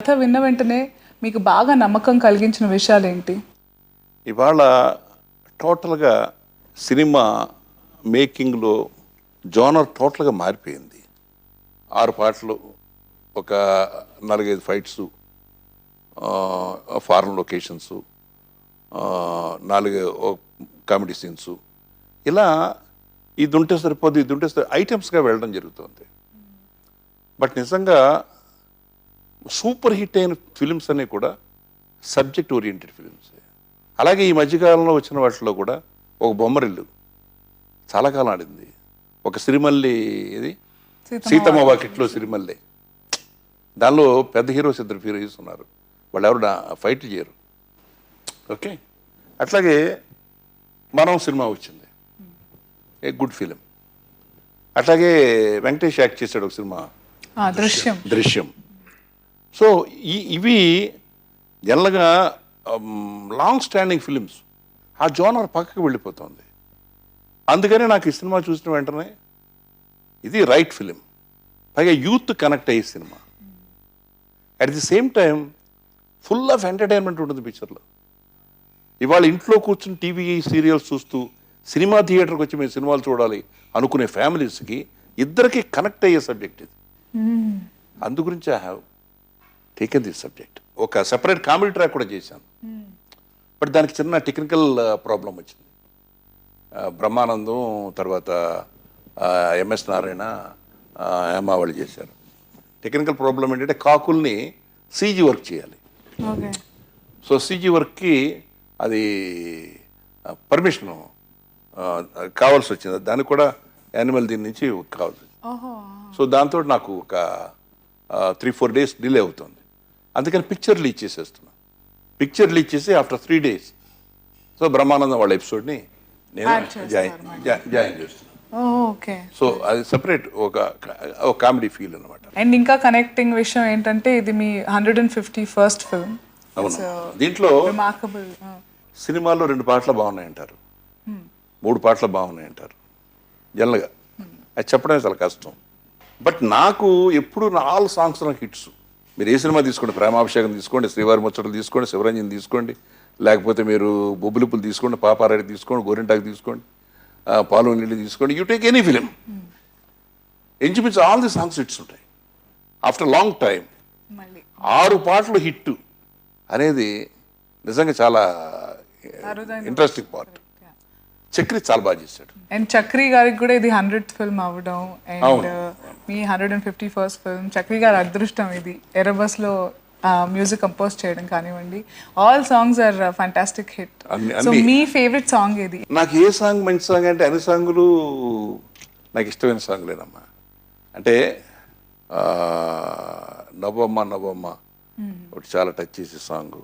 కథ విన్న వెంటనే మీకు బాగా నమ్మకం కలిగించిన విషయాలు ఏంటి? ఇవాళ టోటల్గా సినిమా మేకింగ్లో జోనర్ టోటల్గా మారిపోయింది. 6 పాటలు, ఒక 4-5 fights, foreign locations, 4 comedy scenes, ఇలా ఇది ఉంటే సరిపోదు, ఇది ఉంటే ఐటమ్స్గా వెళ్ళడం జరుగుతుంది. బట్ నిజంగా సూపర్ హిట్ అయిన ఫిలిమ్స్ అన్నీ కూడా సబ్జెక్ట్ ఓరియంటెడ్ ఫిలిమ్స్. అలాగే ఈ మధ్యకాలంలో వచ్చిన వాటిలో కూడా ఒక బొమ్మరిల్లు చాలా కాలం ఆడింది, ఒక సిరిమల్లి, ఇది సీతమ్మ వాకిట్లో సిరిమల్లి, దానిలో పెద్ద హీరోస్ 2 హీరోస్ ఉన్నారు, వాళ్ళు ఎవరు ఫైట్ చేయరు. ఓకే, అట్లాగే మనం సినిమా వచ్చింది, ఏ గుడ్ ఫిలిం. అట్లాగే వెంకటేష్ యాక్ట్ చేశాడు ఒక సినిమా దృశ్యం. సో ఇవి జనరల్గా లాంగ్ స్టాండింగ్ ఫిలిమ్స్, ఆ జోనర్ పక్కకు వెళ్ళిపోతుంది. అందుకని నాకు ఈ సినిమా చూసిన వెంటనే ఇది రైట్ ఫిలిం, పైగా యూత్ కనెక్ట్ అయ్యే cinema, at the same time full of entertainment ఉంటుంది పిక్చర్లో. ఇవాళ ఇంట్లో కూర్చుని టీవీ సీరియల్స్ చూస్తూ సినిమా థియేటర్కి వచ్చి మేము సినిమాలు చూడాలి అనుకునే ఫ్యామిలీస్కి ఇద్దరికి కనెక్ట్ అయ్యే సబ్జెక్ట్ ఇది. అందుగురించి I have taken this subject. ఒక సెపరేట్ కామెడీ ట్రాక్ కూడా చేశాను, బట్ దానికి చిన్న టెక్నికల్ ప్రాబ్లం వచ్చింది. బ్రహ్మానందం, తర్వాత ఎంఎస్ నారాయణ, హేమా వాళ్ళు చేశారు. టెక్నికల్ ప్రాబ్లం ఏంటంటే కాకుల్ని సీజీ వర్క్ చేయాలి. సో సీజీ వర్క్కి అది పర్మిషన్ కావాల్సి వచ్చింది, దానికి కూడా యానిమల్ దీని నుంచి కావాల్సి వచ్చింది. సో దాంతో నాకు ఒక 3-4 డేస్ డిలే అవుతుంది. అందుకని పిక్చర్ లీజ్ చేసేస్తున్నాను. పిక్చర్ లీజ్ చేసి ఆఫ్టర్ 3 డేస్ సో బ్రహ్మానందం వాళ్ళ ఎపిసోడ్ని నేను జాయిన్ చేస్తున్నాను. సో అది సెపరేట్ ఒక కామెడీ ఫీల్ అనమాట. అండ్ ఇంకా కనెక్టింగ్ విషయం ఏంటంటే ఇది మీ 151st ఫిల్మ్. అవును, దీంట్లో సినిమాల్లో 2 పాటలు బాగున్నాయంటారు, 3 పాటలు బాగున్నాయంటారు జనరల్గా. అది చెప్పడమే చాలా కష్టం. బట్ నాకు ఎప్పుడు 4 సాంగ్స్ నాకు హిట్స్. మీరు ఏ సినిమా తీసుకోండి, ప్రేమాభిషేకం తీసుకోండి, శ్రీవారి ముచ్చటలు తీసుకోండి, శివరంజన్ తీసుకోండి, లేకపోతే మీరు బొబ్బులిపులు తీసుకోండి, పాపారెడ్డి తీసుకోండి, గోరింటాకు తీసుకోండి, పాలు నీళ్ళు తీసుకోండి, యూ టేక్ ఎనీ ఫిలిం, ఇంచుమించు ఆల్ ది సాంగ్స్ హిట్స్ ఉంటాయి. ఆఫ్టర్ లాంగ్ టైం 6 పాటలు హిట్ అనేది నిజంగా చాలా ఇంట్రెస్టింగ్ పార్ట్. చక్రి చాలా బాగా చేశాడు. అండ్ చక్రి గారికి కూడా ఇది 100th ఫిల్మ్ అవ్వడం, and me 151st film. Chakri గారి అదృష్టం ఇది, ఎర్రబస్లో మ్యూజిక్ కంపోజ్ చేయడం కానివ్వండి, all songs are fantastic hit. So మీ ఫేవరెట్ సాంగ్ ఏది? నాకు ఏ సాంగ్ మంచి సాంగ్ అంటే అన్ని సాంగులు నాకు ఇష్టమైన సాంగ్లేనమ్మా. అంటే నవ్వమ్మ నవ్వమ్మ ఒకటి చాలా టచ్ చేసే సాంగు,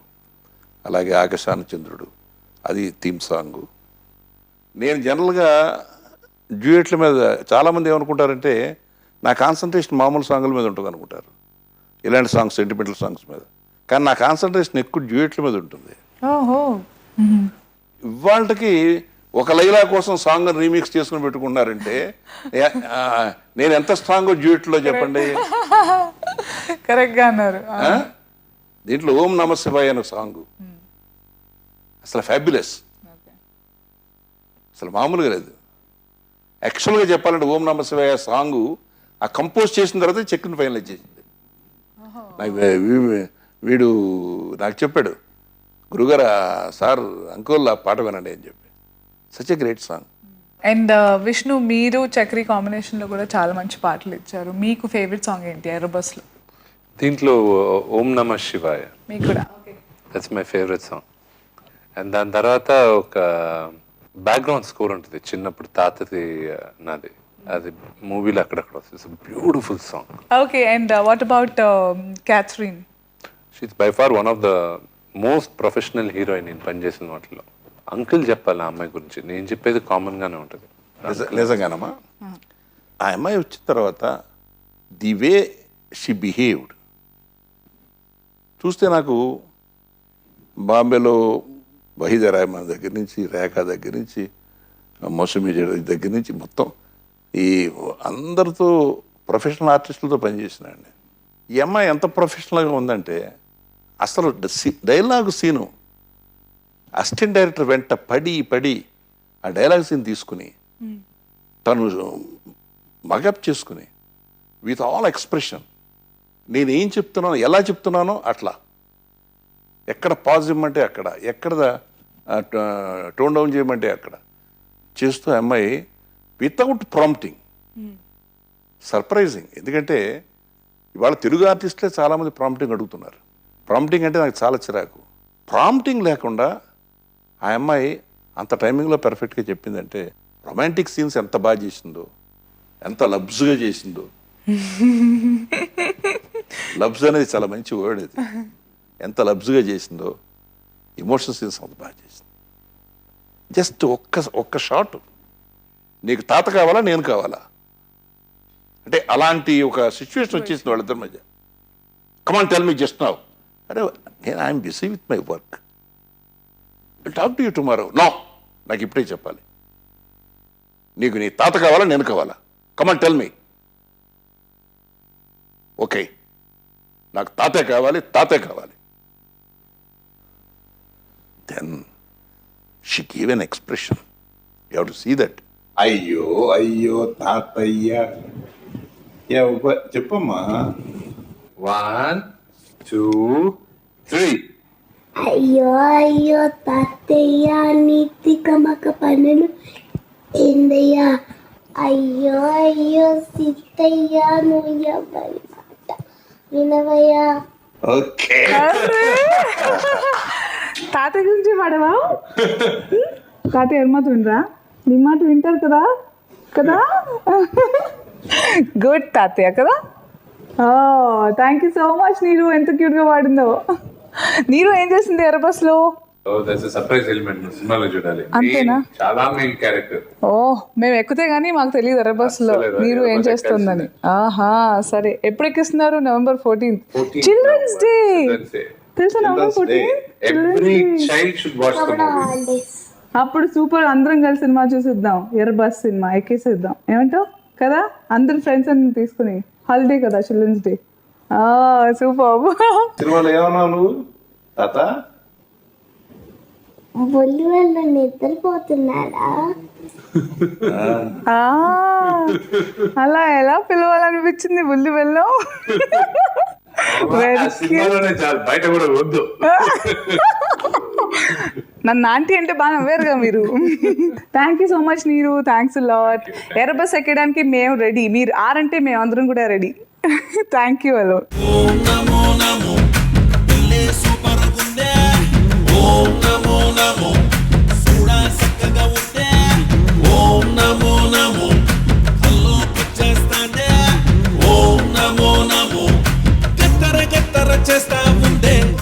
అలాగే ఆకాశాన చంద్రుడు అది థీమ్ సాంగు. నేను జనరల్గా డ్యూయెట్ల మీద చాలామంది ఏమనుకుంటారంటే నా కాన్సన్ట్రేషన్ మామూలు సాంగుల మీద ఉంటుంది అనుకుంటారు, ఇలాంటి సాంగ్స్ సెంటిమెంటల్ సాంగ్స్ మీద. కానీ నా కాన్సన్ట్రేషన్ ఎక్కువ డ్యూయెట్ల మీద ఉంటుంది. ఇవాళకి ఒక లైలా కోసం సాంగ్ రీమిక్స్ చేసుకుని పెట్టుకున్నారంటే నేను ఎంత స్ట్రాంగ్ డ్యూయెట్లో చెప్పండి. కరెక్ట్గా అన్నారు. దీంట్లో ఓం నమ శివాయ అనే సాంగ్ అసలు ఫ్యాబ్యులస్, అసలు మామూలుగా లేదు. యాక్చువల్గా చెప్పాలంటే ఓం నమ శివాయ సాంగ్ ఆ కంపోజ్ చేసిన తర్వాత చెక్ని ఫైనలైజ్ చేసింది. నాకు వీడు నాకు చెప్పాడు, గురుగారు సార్ అంకుల్ ఆ పాట వినండి అని చెప్పి. Such a great song. And Vishnu, మీరు చక్రి కాంబినేషన్లో కూడా చాలా మంచి పాటలు ఇచ్చారు. మీకు ఫేవరెట్ సాంగ్ ఏంటి ఎర్రబస్లో? దీంట్లో ఓం నమ శివాయ మీకు కూడా that's my favourite song. And దాని తర్వాత ఒక బ్యాక్గ్రౌండ్ స్కోర్ ఉంటుంది చిన్నప్పుడు తాతది నాది, అది మూవీలో అక్కడక్కడ వస్తుంది. Beautiful song. Okay, and what about Catherine? She's by far one of the most professional heroine నేను పనిచేసిన వాటిలో. అంకుల్ చెప్పాలి ఆ అమ్మాయి గురించి, నేను చెప్పేది కామన్గానే ఉంటుంది. నిజంగానమ్మా, ఆ అమ్మాయి వచ్చిన తర్వాత ది వే షీ బిహేవ్డ్ చూస్తే నాకు బాంబేలో వహీదా రెహమాన్ దగ్గర నుంచి, రేఖా దగ్గర నుంచి, మౌసమి దగ్గర నుంచి మొత్తం ఈ అందరితో ప్రొఫెషనల్ ఆర్టిస్టులతో పనిచేసినాడు. ఈ అమ్మాయి ఎంత ప్రొఫెషనల్గా ఉందంటే అసలు డైలాగ్ సీను అసిస్టెంట్ డైరెక్టర్ వెంట పడి ఆ డైలాగ్ సీన్ తీసుకుని తను మగప్ చేసుకుని విత్ ఆల్ ఎక్స్ప్రెషన్ నేను ఏం చెప్తున్నానో ఎలా చెప్తున్నానో అట్లా, ఎక్కడ పాజ్ ఇవ్వమంటే అక్కడ, ఎక్కడ టోన్ డౌన్ చేయమంటే అక్కడ చేస్తూ అమ్మాయి వితౌట్ ప్రాంప్టింగ్. సర్ప్రైజింగ్. ఎందుకంటే ఇవాళ తెలుగు ఆర్టిస్టులే చాలామంది ప్రాంప్టింగ్ అడుగుతున్నారు. ప్రాంప్టింగ్ అంటే నాకు చాలా చిరాకు. ప్రాంప్టింగ్ లేకుండా ఆ అమ్మాయి అంత టైమింగ్లో పర్ఫెక్ట్గా చెప్పిందంటే రొమాంటిక్ సీన్స్ ఎంత బాగా చేసిందో, ఎంత లబ్స్గా చేసిందో. లబ్స్ అనేది చాలా మంచి వర్డ్ అది. ఎంత లబ్స్గా చేసిందో, ఎమోషనల్ సీన్స్ అంత బాగా చేసింది. జస్ట్ ఒక్క షాట్, నీకు తాత కావాలా నేను కావాలా అంటే అలాంటి ఒక సిచ్యువేషన్ వచ్చేసింది వాళ్ళిద్దరి మధ్య. Come on tell me just now. అరే నేను I'm busy with my work, talk to you tomorrow. No, నాకు ఇప్పుడే చెప్పాలి. నీకు నీ తాత కావాలా నేను కావాలా? కమాన్ టెల్ మీ. ఓకే, నాకు తాతే కావాలి. Then she give an expression. You have to see that. అయ్యో తాతయ్య. చెప్పమ్మా. 1 2 3. అయ్యో తాతయ్య నీతి కమక పనులు ఏందయ్యా? అయ్యో సీతయ్య నువ్వు ఎవరి మాట వినవయ్యా? ఓకే. తాత గురించి పాడవా? తాతయ్య ఎవరి మాట వినరా? నీ మాట వింటారు కదా. గుడ్ తాతయ్య కదా. Thank you so much. నీరు ఎంత క్యూట్గా పాడిందో. నీరు ఏం చేసింది ఎర్రబస్లో? సర్ప్రైజ్ ఎలిమెంట్ సినిమాలో చూడాలి. అంతేనా? చాలా మెయిన్ క్యారెక్టర్. మేము ఎక్కితే గానీ మాకు తెలియదు ఎర్రబస్లో నీరు ఏం చేస్తుందని. ఆహా, సరే. ఎప్పుడు ఎక్కిస్తున్నారు? November 14th, children's day. తెలుసా? November 14th every child should watch the movie. Holidays. అప్పుడు సూపర్, అందరం కలిసి సినిమా చూసిద్దాం. ఎర్రబస్ సినిమా ఎక్కేసిద్దాం. ఏమంటావు కదా? అందరు ఫ్రెండ్స్ అన్ని తీసుకుని. హాలిడే కదా, చిల్డ్రన్స్ డే. సూపర్. సినిమాలో ఏమన్నావు నువ్వు? తాత బొల్లి వల్ల నిద్రపోతున్నాడా? అలా ఎలా పిలవాలనిపించింది బుల్లి వెళ్ళం? ఆ సినిమాలోనే చాలు, బయట కూడా వద్దు. నన్ను ఆంటీ అంటే బాగా నవ్వారుగా మీరు. Thank you so much Neeru. Thanks lot. ఎర్రబస్ ఎక్కడానికి మేము రెడీ. మీరు ఆరంటే మేము అందరం కూడా రెడీ. Thank you. హలో.